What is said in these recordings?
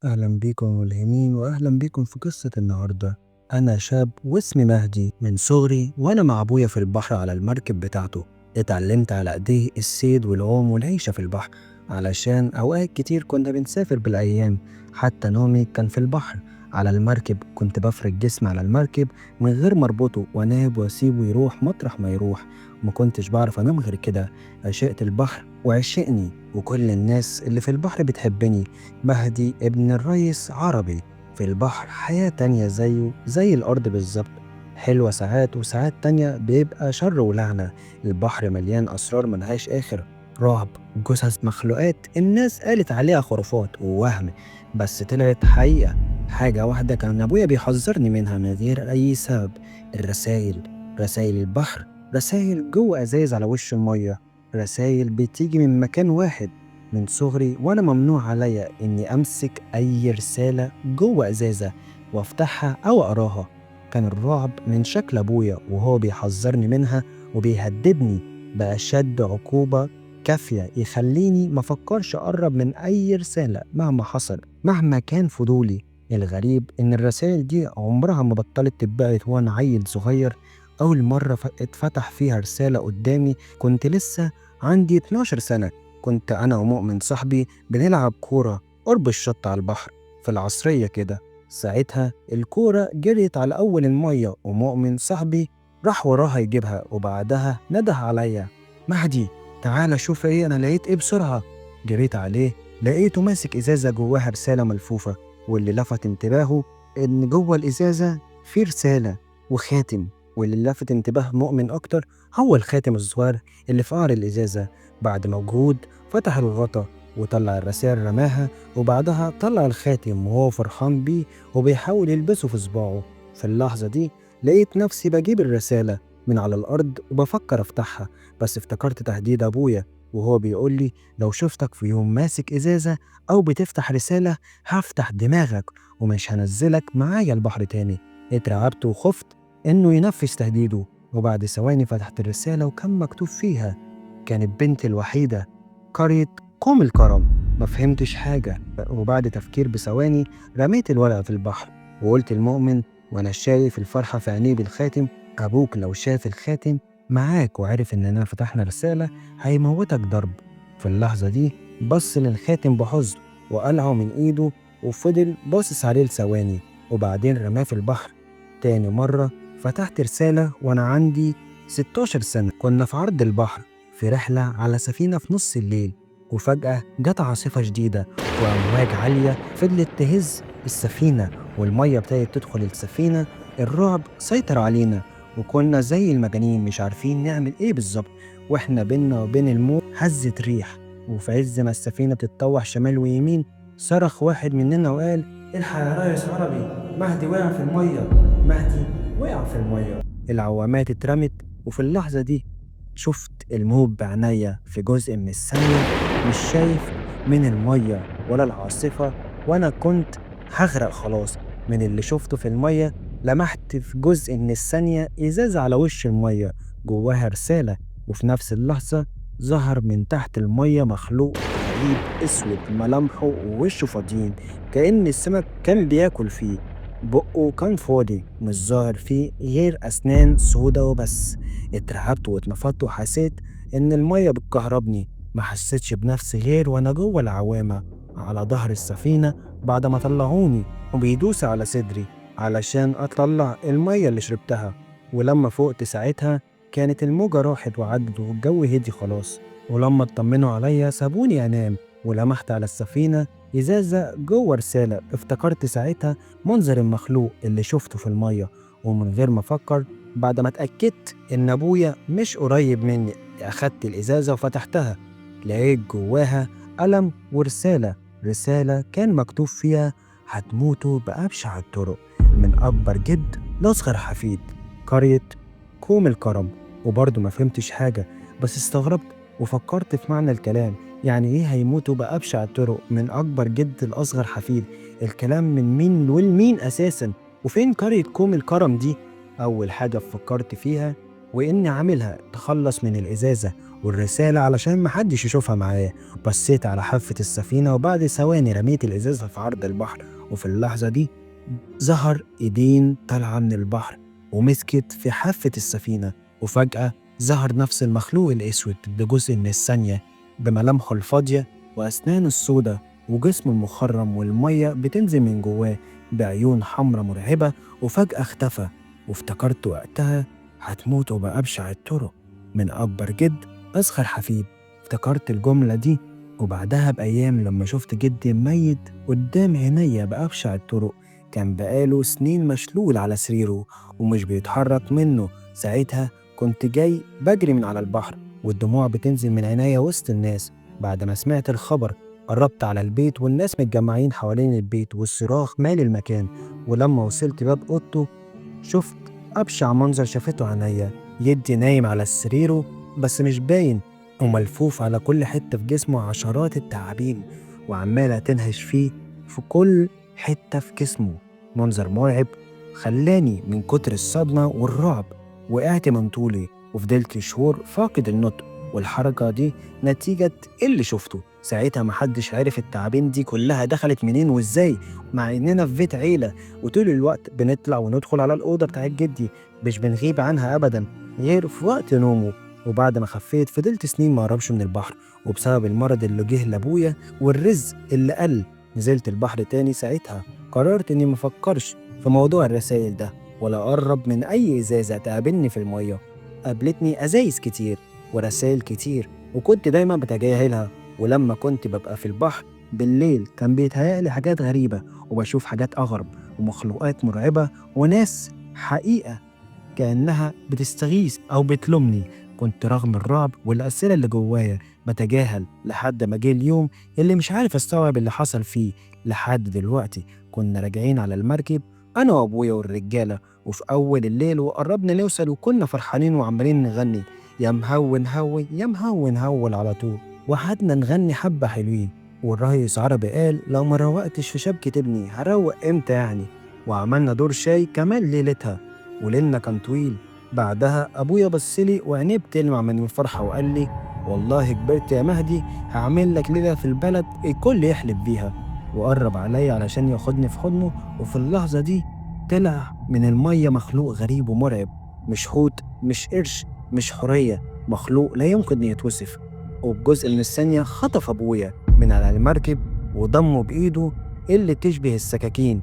أهلا بيكم ملهمين وأهلا بيكم في قصة النهاردة. أنا شاب واسمي مهدي. من صغري وأنا مع أبويا في البحر على المركب بتاعته. اتعلمت على إيديه الصيد والعوم والعيشة في البحر، علشان أوقات كتير كنا بنسافر بالأيام. حتى نومي كان في البحر على المركب، كنت بفرد جسمي على المركب من غير ما أربطه وأنام وأسيبه يروح مطرح ما يروح. ما كنتش بعرف أنام غير كده. عشقت البحر وعشقني، وكل الناس اللي في البحر بتحبني. مهدي ابن الريس عربي. في البحر حياة تانية زيه زي الأرض بالظبط، حلوة ساعات وساعات تانية بيبقى شر ولعنة. البحر مليان أسرار ملهاش آخر، رعب، جثث، مخلوقات الناس قالت عليها خرافات ووهم، بس طلعت حقيقة. حاجة واحدة كان أبويا بيحذرني منها من غير أي سبب: الرسايل. رسايل البحر، رسايل جوه أزايز على وش المية، رسايل بتيجي من مكان واحد. من صغري وانا ممنوع عليا اني امسك اي رسالة جوه ازازة وافتحها او اقراها. كان الرعب من شكل ابويا وهو بيحذرني منها وبيهددني بأشد عقوبة كافية يخليني مفكرش اقرب من اي رسالة مهما حصل، مهما كان فضولي. الغريب ان الرسائل دي عمرها ما بطلت تتبعت وانا عيل صغير. اول مرة اتفتح فيها رسالة قدامي كنت لسه عندي 12 سنة. كنت أنا ومؤمن صاحبي بنلعب كورة قرب الشط على البحر في العصرية كده. ساعتها الكورة جريت على أول المية ومؤمن صاحبي راح وراها يجيبها، وبعدها نده عليا: مهدي تعالى شوف ايه أنا لقيت ايه بسرعة. جريت عليه لقيته ماسك إزازة جواها رسالة ملفوفة، واللي لفت انتباهه إن جوه الإزازة في رسالة وخاتم. واللي لفت انتباه مؤمن أكتر هو الخاتم الصغير اللي في قعر الإزازة. بعد مجهود فتح الغطا وطلع الرسائل رماها، وبعدها طلع الخاتم وهو فرحان بيه وبيحاول يلبسه في صباعه. في اللحظة دي لقيت نفسي بجيب الرسالة من على الأرض وبفكر أفتحها، بس افتكرت تهديد أبويا وهو بيقول لي: لو شفتك في يوم ماسك إزازة أو بتفتح رسالة هفتح دماغك ومش هنزلك معايا البحر تاني. اترعبت وخفت إنه ينفذ تهديده، وبعد ثواني فتحت الرسالة وكان مكتوب فيها: كانت بنتي الوحيدة، قرية كوم الكرم. ما فهمتش حاجة، وبعد تفكير بثواني رميت الورقة في البحر وقلت المؤمن وأنا شايف الفرحة في عينيه بالخاتم: أبوك لو شاف الخاتم معاك وعرف إننا فتحنا رسالة هيموتك ضرب. في اللحظة دي بص للخاتم بحزن وقلعه من إيده وفضل باصص عليه لثواني، وبعدين رماه في البحر. تاني مرة فتحت رسالة وأنا عندي 16 سنة. كنا في عرض البحر في رحلة على سفينة في نص الليل، وفجأة جت عاصفة شديدة وأمواج عالية فضلت تهز السفينة والمية ابتدت تدخل السفينة. الرعب سيطر علينا وكنا زي المجانين مش عارفين نعمل ايه بالظبط. واحنا بينا وبين الموت هزة ريح، وفي عز ما السفينة بتتطوح شمال ويمين صرخ واحد مننا وقال: الحق يا ريس عربي، مهدي وقع في المية، مهدي وقع في المية. العوامات اترمت، وفي اللحظة دي شفت الموج بعينيا في جزء من الثانية، مش شايف من المية ولا العاصفة، وأنا كنت هغرق خلاص. من اللي شفته في المية لمحت في جزء من الثانية إزازة على وش المية جواها رسالة، وفي نفس اللحظة ظهر من تحت المية مخلوق غريب أسود، ملامحه ووشه فاضيين كأن السمك كان بياكل فيه. بقه كان فاضي مش ظاهر فيه غير أسنان سودا وبس. اترعبت واتنفضت وحسيت إن المية بتكهربني. ما حسيتش بنفسي غير وأنا جوه العوامة على ظهر السفينة بعد ما طلعوني وبيدوسوا على صدري علشان أطلع المية اللي شربتها. ولما فوقت ساعتها كانت الموجة راحت وعدت والجو هدي خلاص. ولما اطمنوا عليا سابوني أنام، ولمحت على السفينة إزازة جوه رسالة. افتكرت ساعتها منظر المخلوق اللي شفته في المية، ومن غير ما أفكر بعد ما اتأكدت إن أبويا مش قريب مني أخدت الإزازة وفتحتها. لقيت جواها قلم ورسالة. رسالة كان مكتوب فيها: هتموتوا بأبشع الطرق، من أكبر جد لأصغر حفيد، قرية كوم الكرم. وبرضه ما فهمتش حاجة، بس استغربت وفكرت في معنى الكلام. يعني إيه هيموتوا بأبشع الطرق من أكبر جد لأصغر حفيد؟ الكلام من مين والمين أساسا؟ وفين قرية كوم الكرم دي؟ أول حاجة فكرت فيها وإني عاملها تخلص من الإزازة والرسالة علشان محدش يشوفها معايا. بصيت على حافة السفينة وبعد ثواني رميت الإزازة في عرض البحر، وفي اللحظة دي ظهر إيدين طالعة من البحر ومسكت في حافة السفينة، وفجأة ظهر نفس المخلوق الأسود بجزء من الثانية بملامحه الفاضية وأسنانه السودة وجسمه المخرم، والمية بتنزل من جواه بعيون حمرة مرعبة، وفجأة اختفى. وافتكرت وقتها هتموت بأبشع الطرق من أكبر جد أصغر حفيد. افتكرت الجملة دي وبعدها بأيام لما شفت جدي ميت قدام عينيا بأبشع الطرق، كان بقاله سنين مشلول على سريره ومش بيتحرك منه. ساعتها كنت جاي بجري من على البحر والدموع بتنزل من عينيا وسط الناس. بعد ما سمعت الخبر قربت على البيت والناس متجمعين حوالين البيت والصراخ مالي المكان. ولما وصلت باب أوضته شفت أبشع منظر شافته عينيا، جدي نايم على سريره بس مش باين، وملفوف على كل حتة في جسمه عشرات التعابين وعمالة تنهش فيه في كل حتة في جسمه. منظر مرعب خلاني من كتر الصدمة والرعب وقعت من طولي وفضلت شهور فاقد النطق والحركة دي نتيجة اللي شفته. ساعتها محدش عارف التعابين دي كلها دخلت منين وازاي، مع اننا في بيت عيلة وطول الوقت بنطلع وندخل على الأوضة بتاعت جدي، مش بنغيب عنها أبدا غير في وقت نومه. وبعد ما خفيت فضلت سنين ما أقربش من البحر، وبسبب المرض اللي جه لأبويا والرزق اللي قل نزلت البحر تاني. ساعتها قررت إني مفكرش في موضوع الرسايل ده ولا أقرب من أي إزازة تقابلني في المية. قابلتني أزايز كتير ورسائل كتير وكنت دايما بتجاهلها، ولما كنت ببقى في البحر بالليل كان بيتهيألي حاجات غريبة وبشوف حاجات أغرب ومخلوقات مرعبة وناس حقيقة كأنها بتستغيث أو بتلومني. كنت رغم الرعب والأسئلة اللي جوايا بتجاهل لحد ما جه اليوم اللي مش عارف استوعب اللي حصل فيه. لحد دلوقتي كنا راجعين على المركب أنا وأبويا والرجالة وفي أول الليل وقربنا نوصل وكنا فرحانين وعمالين نغني يا مهون هون يا مهون هون على طول، وقعدنا نغني حبة حلوين. والريس عربي قال لو ما روقتش في شبكة ابني هروق امتى يعني، وعملنا دور شاي كمان ليلتها وليلنا كان طويل. بعدها أبويا بصلي وعينيه بتلمع من الفرحة وقال لي والله كبرت يا مهدي، هعمل لك ليلة في البلد الكل يحلف بيها. وقرب عليا علشان ياخدني في حضنه، وفي اللحظة دي طلع من المية مخلوق غريب ومرعب، مش حوت مش قرش مش حورية، مخلوق لا يمكن يتوصف. وبجزء من الثانية خطف أبويا من على المركب وضمه بإيده اللي تشبه السكاكين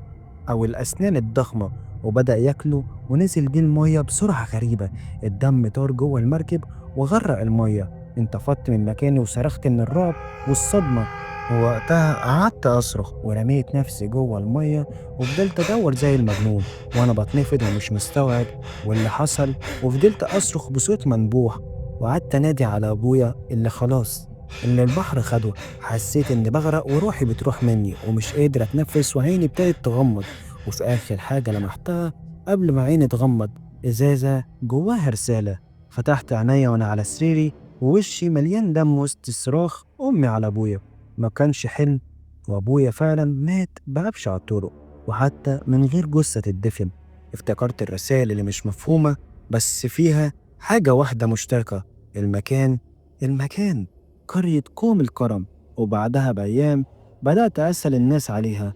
أو الأسنان الضخمة وبدأ ياكله ونزل بيه المية بسرعة غريبة. الدم طار جوه المركب وغرق المية. انتفضت من مكاني وصرخت من الرعب والصدمة، ووقتها قعدت أصرخ ورميت نفسي جوه المية وفضلت أدور زي المجنون وأنا بتنفض ومش مستوعب واللي حصل، وفضلت أصرخ بصوت منبوح وقعدت أنادي على أبويا اللي البحر خده. حسيت إني بغرق وروحي بتروح مني ومش قادر أتنفس وعيني ابتدت تغمض. وفي آخر حاجة لمحتها قبل ما عيني تغمض إزازة جواها رسالة. فتحت عينيا وأنا على سريري ووشي مليان دم وسط صراخ أمي على أبويا. ما كانش حلم، وأبويا فعلا مات بأبشع الطرق وحتى من غير جثة تدفن. افتكرت الرسائل اللي مش مفهومة بس فيها حاجة واحدة مشتركة، المكان قرية كوم الكرم. وبعدها بأيام بدأت أسأل الناس عليها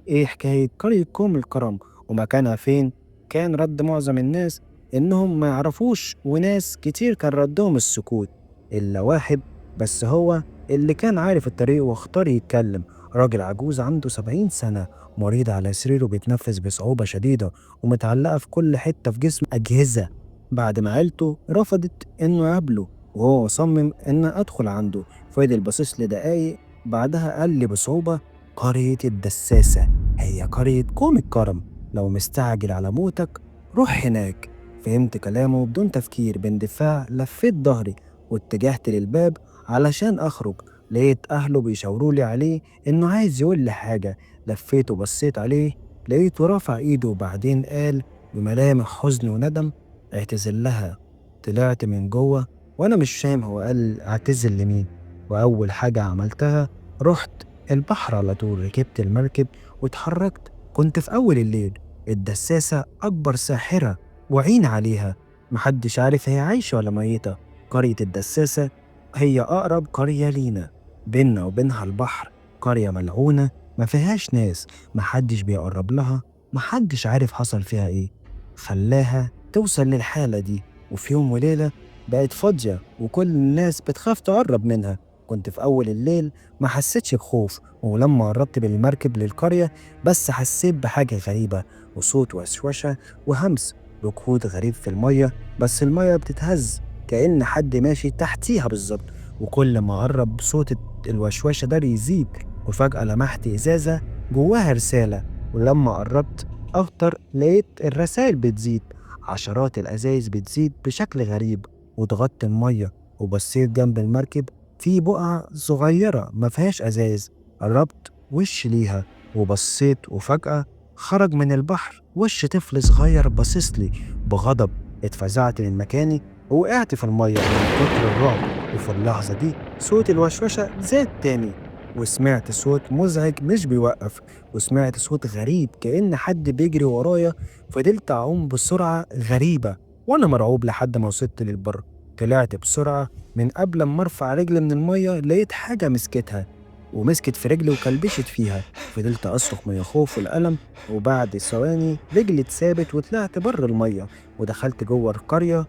إيه حكاية قرية كوم الكرم ومكانها فين. كان رد معظم الناس إنهم ما يعرفوش، وناس كتير كان ردهم السكوت إلا واحد بس هو اللي كان عارف الطريق واختار يتكلم. راجل عجوز عنده 70 سنة مريض على سريره بيتنفس بصعوبة شديدة ومتعلقة في كل حتة في جسم أجهزة. بعد ما عيلته رفضت إنه يقابله وهو صمم إن أدخل عنده، فضل باصص لدقايق بعدها قال لي بصعوبة قرية الدساسة هي قرية كوم الكرم، لو مستعجل على موتك روح هناك. فهمت كلامه بدون تفكير، باندفاع لفيت ظهري واتجهت للباب علشان أخرج. لقيت أهله بيشاورولي عليه إنه عايز يقول لي حاجة. لفيت وبصيت عليه لقيته رافع إيده وبعدين قال بملامح حزن وندم اعتذر لها. طلعت من جوه وأنا مش فاهم هو قال اعتذر لمين. وأول حاجة عملتها رحت البحر على طول، ركبت المركب واتحركت. كنت في أول الليل. الدساسة أكبر ساحرة وعين عليها محدش عارف هي عايشة ولا ميتة. قرية الدساسة هي أقرب قرية لينا، بينا وبينها البحر، قرية ملعونة ما فيهاش ناس، محدش بيقرب لها، محدش عارف حصل فيها إيه خلاها توصل للحالة دي. وفي يوم وليلة بقت فاضية وكل الناس بتخاف تقرب منها. كنت في أول الليل ما حسيتش بخوف، ولما قربت بالمركب للقرية بس حسيت بحاجة غريبة، وصوت وشوشة وهمس، ركود غريب في المية، بس المية بتتهز كأن حد ماشي تحتيها بالظبط. وكل ما قرب صوت الوشوشة ده يزيد، وفجأة لمحت إزازة جواها رسالة، ولما قربت أكتر لقيت الرسائل بتزيد، عشرات الأزايز بتزيد بشكل غريب وتغطي المية. وبصيت جنب المركب في بقعة صغيرة ما فيهاش أزايز، قربت وش ليها وبصيت، وفجأة خرج من البحر وش طفل صغير باصصلي بغضب. اتفزعت من مكاني ووقعت في المية من كتر الرعب. وفي اللحظة دي صوت الوشوشة زاد تاني، وسمعت صوت مزعج مش بيوقف، وسمعت صوت غريب كأن حد بيجري ورايا. فضلت أعوم بسرعة غريبة وأنا مرعوب لحد ما وصلت للبر. طلعت بسرعة من قبل ما ارفع رجلي من المية لقيت حاجة مسكتها ومسكت في رجلي وكلبشت فيها. فضلت أصرخ من الخوف والألم، وبعد ثواني رجلي اتثابت وطلعت بره المية ودخلت جوه القرية.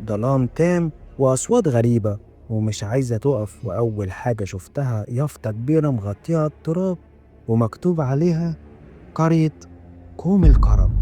ظلام تام وأصوات غريبة ومش عايزة تقف. وأول حاجة شفتها يافطة كبيرة مغطيها التراب ومكتوب عليها قرية كوم الكرم.